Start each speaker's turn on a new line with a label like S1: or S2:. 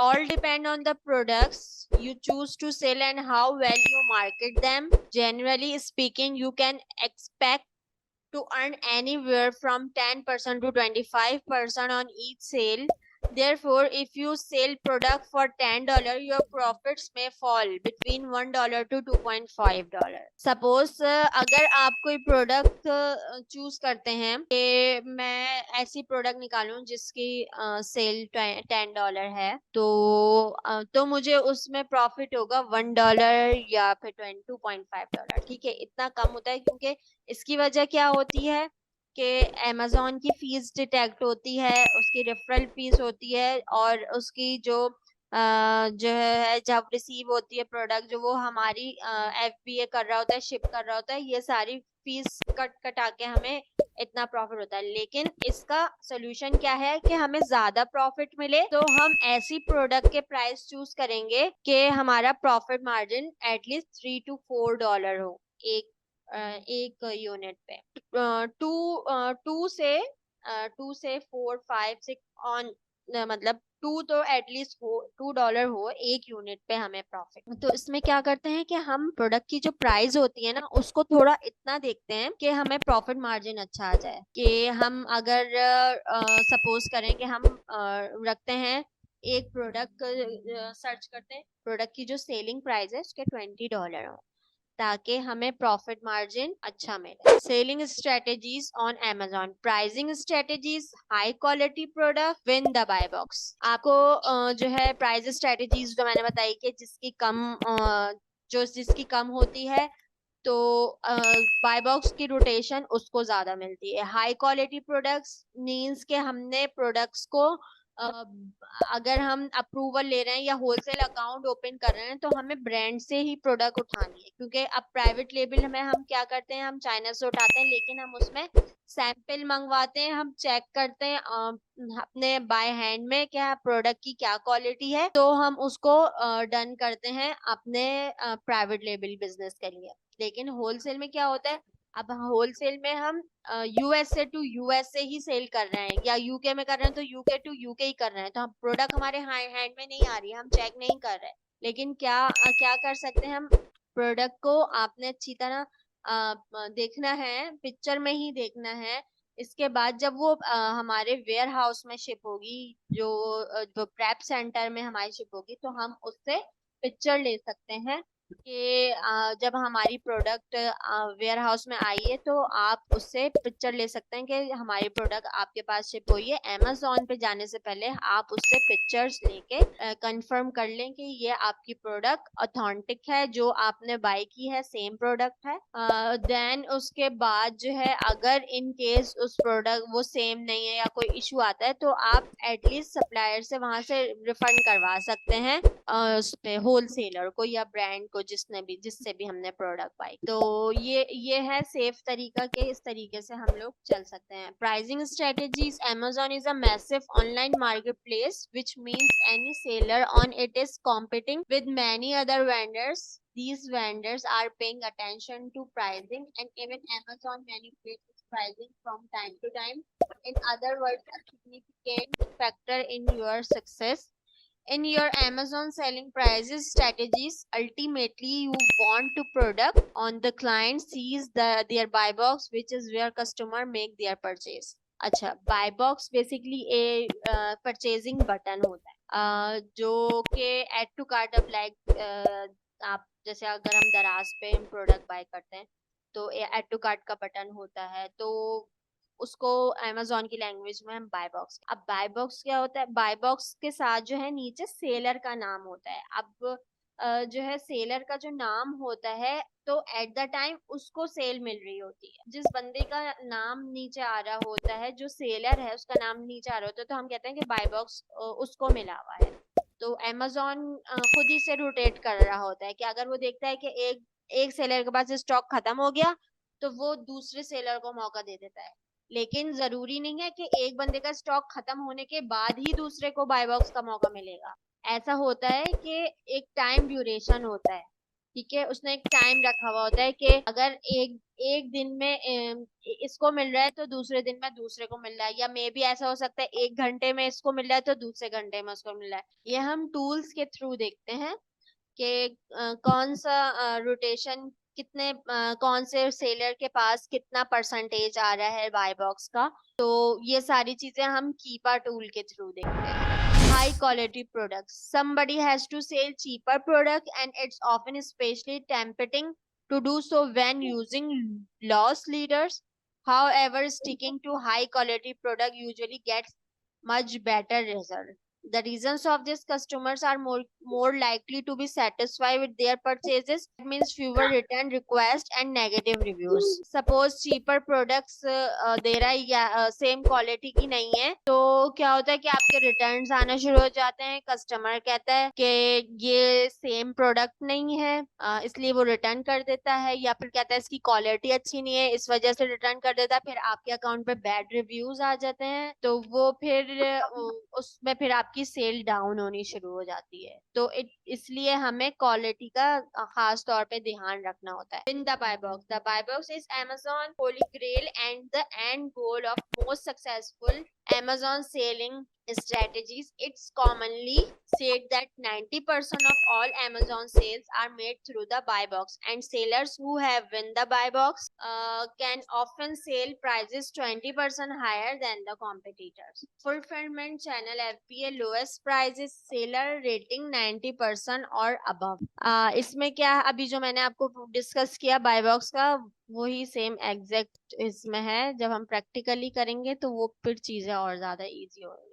S1: all depend on the products you choose to sell and how well you market them. Generally speaking, you can expect to earn anywhere from 10% to 25% on each sale. Therefore, if you sell product for $10, your profits may fall between $1 to $2.5. Suppose अगर आप कोई product choose करते हैं कि मैं ऐसी product निकालूं जिसकी सेल $10 है, तो मुझे उसमें प्रॉफिट होगा $1 या फिर $2.5। ठीक है, इतना कम होता है क्योंकि इसकी वजह क्या होती है कि अमेजोन की फीस डिटेक्ट होती है, उसकी रेफरल फीस होती है, और उसकी जो है जब रिसीव होती है प्रोडक्ट, जो वो हमारी FBA कर रहा होता है, शिप कर रहा होता है, ये सारी फीस कटा के हमें इतना प्रॉफिट होता है। लेकिन इसका सोल्यूशन क्या है कि हमें ज्यादा प्रॉफिट मिले, तो हम ऐसी प्रोडक्ट के प्राइस चूज करेंगे कि हमारा प्रॉफिट मार्जिन एटलीस्ट $3 to $4 हो एक एक यूनिट पे। टू से 4 5 6 ऑन, मतलब टू तो एटलीस्ट $2 हो एक यूनिट पे हमें प्रॉफिट। तो इसमें क्या करते हैं कि हम प्रोडक्ट की जो प्राइस होती है ना, उसको थोड़ा इतना देखते हैं कि हमें प्रॉफिट मार्जिन अच्छा आ जाए। कि हम अगर सपोज करें कि हम रखते हैं एक प्रोडक्ट, सर्च करते हैं प्रोडक्ट की जो सेलिंग प्राइस है उसके $20 हो, ताकि हमें प्रॉफिट मार्जिन अच्छा मिले। Selling strategies on Amazon, pricing strategies, high quality product, win the buy box. आपको जो है प्राइस स्ट्रेटेजीज जो मैंने बताई कि जिसकी कम होती है, तो बाय बॉक्स की रोटेशन उसको ज्यादा मिलती है। हाई क्वालिटी प्रोडक्ट्स मीन्स के हमने प्रोडक्ट्स को अगर हम अप्रूवल ले रहे हैं या होलसेल अकाउंट ओपन कर रहे हैं, तो हमें ब्रांड से ही प्रोडक्ट उठानी है। क्योंकि अब प्राइवेट लेबल में हम क्या करते हैं, हम चाइना से उठाते हैं, लेकिन हम उसमें सैंपल मंगवाते हैं, हम चेक करते हैं अपने बाय हैंड में क्या प्रोडक्ट की क्या क्वालिटी है, तो हम उसको डन करते हैं अपने प्राइवेट लेबल बिजनेस के लिए। लेकिन होलसेल में क्या होता है, अब होलसेल में हम USA टू USA ही सेल कर रहे हैं, या UK में कर रहे हैं तो UK टू UK ही कर रहे हैं, तो हम प्रोडक्ट हमारे हैंड में नहीं आ रही है, हम चेक नहीं कर रहे। लेकिन क्या कर सकते हैं हम, प्रोडक्ट को आपने अच्छी तरह देखना है, पिक्चर में ही देखना है। इसके बाद जब वो हमारे वेयर हाउस में शिप होगी, जो प्रेप सेंटर में हमारी शिप होगी, तो हम उससे पिक्चर ले सकते हैं कि जब हमारी प्रोडक्ट वेयर हाउस में आई है, तो आप उससे पिक्चर ले सकते हैं कि हमारी प्रोडक्ट आपके पास शिप हुई है। अमेजोन पे जाने से पहले आप उससे पिक्चर्स लेके कंफर्म कर लें कि ये आपकी प्रोडक्ट ऑथेंटिक है, जो आपने बाय की है सेम प्रोडक्ट है। देन उसके बाद जो है, अगर इन केस उस प्रोडक्ट वो सेम नहीं है या कोई इशू आता है, तो आप एटलीस्ट सप्लायर से वहां से रिफंड करवा सकते हैं उस पे होलसेलर को या ब्रांड को, जिससे भी हमने प्रोडक्ट पाई। तो ये है सेफ तरीका के, इस तरीके से हम लोग चल सकते हैं। Pricing strategies, Amazon is a massive online marketplace which means any seller on it is competing with many other vendors. These vendors are paying attention to pricing, and even Amazon manipulates its pricing from time to time. In other words, a significant factor in your success in your Amazon selling prices strategies. Ultimately, you want to product on the client sees their buy box, which is where customer make their purchase. अच्छा, bye box basically ए purchasing button होता है, जो कि add to cart apply. आप जैसे अगर हम दराज पे प्रोडक्ट बाय करते हैं, तो एड टू कार्ट का बटन होता है, तो उसको अमेजोन की लैंग्वेज में हम बाय बॉक्स। अब बाय बॉक्स क्या होता है, बाय बॉक्स के साथ जो है नीचे सेलर का नाम होता है। अब जो है सेलर का जो नाम होता है, तो एट द टाइम उसको सेल मिल रही होती है। जिस बंदे का नाम नीचे आ रहा होता है, जो सेलर है उसका नाम नीचे आ रहा होता है, तो हम कहते हैं कि बाय बॉक्स उसको मिला हुआ है। तो अमेजोन खुद ही से रोटेट कर रहा होता है कि अगर वो देखता है कि एक एक सेलर के पास स्टॉक खत्म हो गया, तो वो दूसरे सेलर को मौका दे देता है। लेकिन जरूरी नहीं है कि एक बंदे का स्टॉक खत्म होने के बाद ही दूसरे को बाय बॉक्स का मौका मिलेगा। ऐसा होता है कि एक टाइम ड्यूरेशन होता है ठीक है, उसने एक टाइम रखा हुआ होता है कि अगर एक एक दिन में इसको मिल रहा है तो दूसरे दिन में दूसरे को मिल रहा है, या मे बी ऐसा हो सकता है 1 घंटे में इसको मिल रहा है तो दूसरे घंटे में उसको मिल रहा है। ये हम टूल्स के थ्रू देखते हैं कि कौन सा रोटेशन कितने कौन से सेलर के पास कितना परसेंटेज आ रहा है बाय बॉक्स का। तो ये सारी चीजें हम कीपा टूल के थ्रू देखते हैं। High quality products, somebody has to sell cheaper product and it's often especially tempting to do so when using loss leaders. However, sticking to high quality product usually gets much better result. The reasons of this, customers are more likely to be satisfied with their purchases. That means fewer return requests and negative reviews. Suppose cheaper products दे रहा है या same quality की नहीं है, तो क्या होता है कि आपके रिटर्न्स आना शुरू हो जाते हैं। कस्टमर कहता है कि ये सेम प्रोडक्ट नहीं है, इसलिए वो रिटर्न कर देता है, या फिर कहता है इसकी क्वालिटी अच्छी नहीं है इस वजह से रिटर्न कर देता है। फिर आपके अकाउंट पे बैड रिव्यूज आ जाते हैं, तो वो फिर उसमें फिर आपकी सेल डाउन होनी शुरू हो जाती है। तो इसलिए हमें क्वालिटी का खास तौर पे ध्यान रखना होता है। In the buy box, the buy box is Amazon holy grail and the end goal of most successful Amazon selling strategies. It's commonly said that 90% of all Amazon sales are made through the buy box, and sellers who have win the buy box can often sell prices 20% higher than the competitors. Fulfillment channel FBA lowest prices seller rating 90% और above. इसमें क्या है, अभी जो मैंने आपको discuss किया bye box का, वही सेम एग्जैक्ट इसमें है। जब हम प्रैक्टिकली करेंगे तो वो फिर चीजें और ज्यादा इजी होंगी।